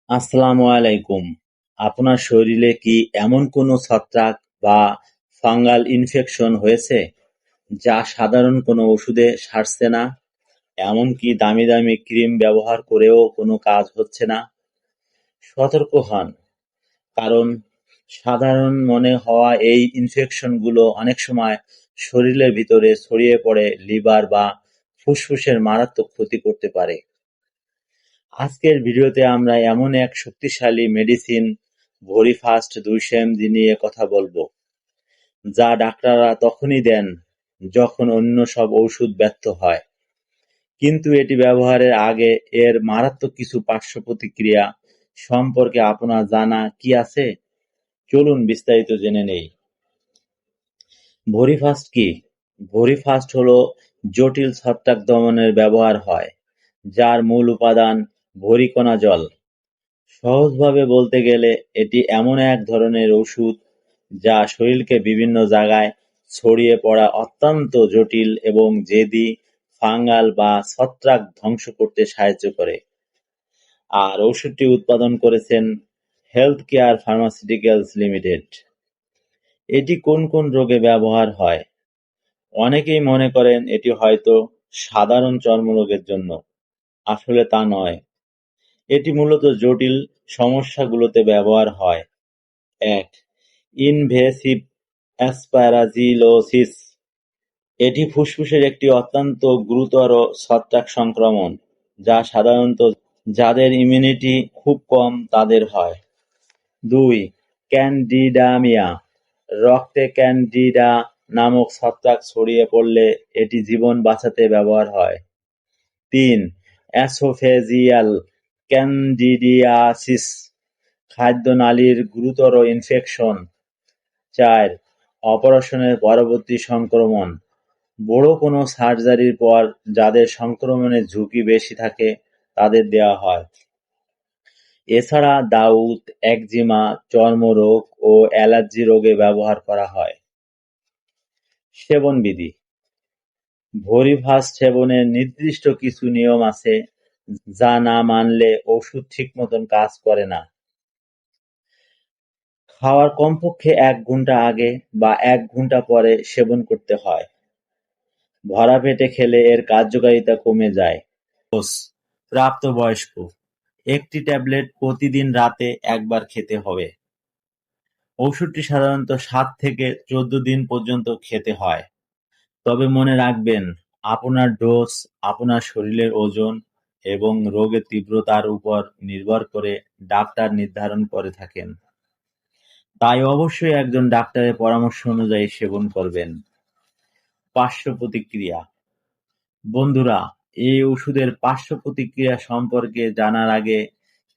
আসসালামু আলাইকুম। আপনার শরীরে কি এমন কোনো ছত্রাক বা ফাঙ্গাল ইনফেকশন হয়েছে যা সাধারণ কোনো ওষুধে সারছে না, এমনকি দামি দামি ক্রিম ব্যবহার করেও কোনো কাজ হচ্ছে না? সতর্ক হন, কারণ সাধারণ মনে হওয়া এই ইনফেকশনগুলো অনেক সময় শরীরের ভিতরে ছড়িয়ে পড়ে লিভার বা ফুসফুসের মারাত্মক ক্ষতি করতে পারে। আজকের ভিডিওতে আমরা এমন এক শক্তিশালী মেডিসিন ভরিফাস্ট 200 mg নিয়ে কথা বলবো, যা ডাক্তাররা তখনই দেন যখন অন্য সব ওষুধ ব্যর্থ হয়। কিন্তু এটি ব্যবহারের আগে এর মারাত্মক কিছু পার্শ্ব প্রতিক্রিয়া সম্পর্কে আপনার জানা কি আছে? চলুন বিস্তারিত জেনে নেই। ভরিফাস্ট কি? ভরিফাস্ট হলো জটিল ছত্রাক দমনের ব্যবহার হয়, যার মূল উপাদান ভরিকোনাজল। সহজভাবে বলতে গেলে এটি এমন এক ধরনের ওষুধ যা শরীরকে বিভিন্ন জায়গায় ছড়িয়ে পড়া অত্যন্ত জটিল এবং জেদি ফাঙ্গাল বা ছত্রাক ধ্বংস করতে সাহায্য করে। আর ওষুধটি উৎপাদন করেছেন হেলথ কেয়ার ফার্মাসিউটিক্যালস লিমিটেড। এটি কোন কোন রোগে ব্যবহার হয়? অনেকেই মনে করেন এটি হয়তো সাধারণ চর্মরোগের জন্য। আসলে তা নয়। এটি মূলত জটিল সমস্যাগুলোতে ব্যবহার হয়। ১. ইনভেসিভ অ্যাসপারাজিলোসিস। এটি ফুসফুসের একটি অত্যন্ত গুরুতর ছত্রাক সংক্রমণ, যা সাধারণত যাদের ইমিউনিটি খুব কম তাদের হয়। ২. ক্যান্ডিডামিয়া। রক্তে ক্যান্ডিডা নামক ছত্রাক ছড়িয়ে পড়লে এটি জীবন বাঁচাতে ব্যবহার হয়। ৩. অ্যাসোফেজিয়াল ক্যান্ডিডিয়াসিস। খাদ্যনালীর গুরুতর ইনফেকশন। ৪. অপারেশনের পরবর্তী সংক্রমণ। বড় কোনো সার্জারির পর যাদের সংক্রমণের ঝুঁকি বেশি থাকে তাদের দেওয়া হয়। এছাড়া দাউদ, একজিমা, চর্মরোগ ও অ্যালার্জি রোগে ব্যবহার করা হয়। সেবনবিধি: ভরিফাস্ট সেবনের নির্দিষ্ট কিছু নিয়ম আছে, যা না মানলে ওষুধ ঠিকমতো কাজ করে না। খাওয়ার কমপক্ষে ১ ঘন্টা আগে বা ১ ঘন্টা পরে সেবন করতে হয়। ভরা পেটে খেলে এর কার্যকারিতা কমে যায়। ডোজ: প্রাপ্তবয়স্ক, একটি ট্যাবলেট প্রতিদিন রাতে একবার খেতে হবে। ওষুধটি সাধারণত ৭ থেকে ১৪ দিন পর্যন্ত খেতে হয়। তবে মনে রাখবেন, আপনার ডোজ আপনার শরীরের ওজন এবং রোগের তীব্রতার উপর নির্ভর করে ডাক্তার নির্ধারণ করে থাকেন। তাই অবশ্যই একজন ডাক্তারের পরামর্শ অনুযায়ী সেবন করবেন। পার্শ্ব প্রতিক্রিয়া: বন্ধুরা, এই ওষুধের পার্শ্ব প্রতিক্রিয়া সম্পর্কে জানার আগে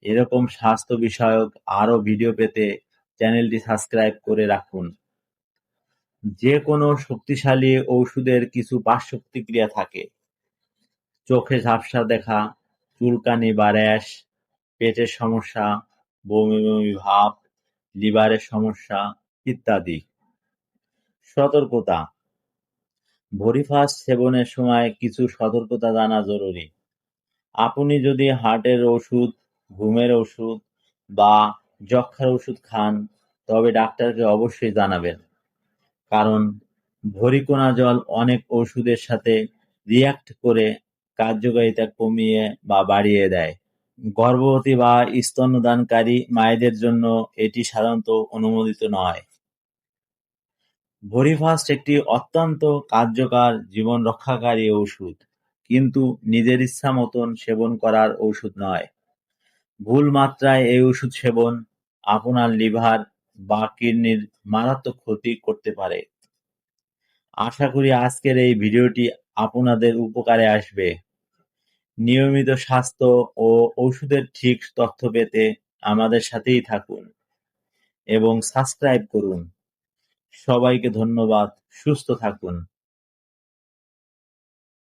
এরকম স্বাস্থ্য বিষয়ক আরও ভিডিও পেতে চ্যানেলটি সাবস্ক্রাইব করে রাখুন। যে কোনো শক্তিশালী ওষুধের কিছু পার্শ্ব প্রতিক্রিয়া থাকে। চোখে ঝাপসা দেখা, চুলকানি বা র্যাশ, পেটের সমস্যা, বমি বমি ভাব, লিভারের সমস্যা ইত্যাদি। সতর্কতা: ভরিফাস্ট সেবনের সময় কিছু সতর্কতা জানা জরুরি। আপনি যদি হার্টের ওষুধ, ঘুমের ওষুধ বা যক্ষ্মার ওষুধ খান, তবে ডাক্তারকে অবশ্যই জানাবেন, কারণ ভরিকোনাজল অনেক ওষুধের সাথে রিঅ্যাক্ট করে কার্যকারিতা কমিয়ে বা বাড়িয়ে দেয়। গর্ভবতী বা স্তন্যদানকারী মায়েদের জন্য এটি সাধারণত অনুমোদিত নয়। ভরিফাস্ট একটি অত্যন্ত কার্যকর জীবন রক্ষাকারী ওষুধ, কিন্তু নিজের ইচ্ছা মতন সেবন করার ওষুধ নয়। ভুল মাত্রায় এই ওষুধ সেবন আপনার লিভার বা কিডনির মারাত্মক ক্ষতি করতে পারে। আশা করি আজকের এই ভিডিওটি আপনাদের উপকারে আসবে। নিয়মিত স্বাস্থ্য ও ওষুধের ঠিক তথ্য পেতে আমাদের সাথেই থাকুন এবং সাবস্ক্রাইব করুন। সবাইকে ধন্যবাদ। সুস্থ থাকুন।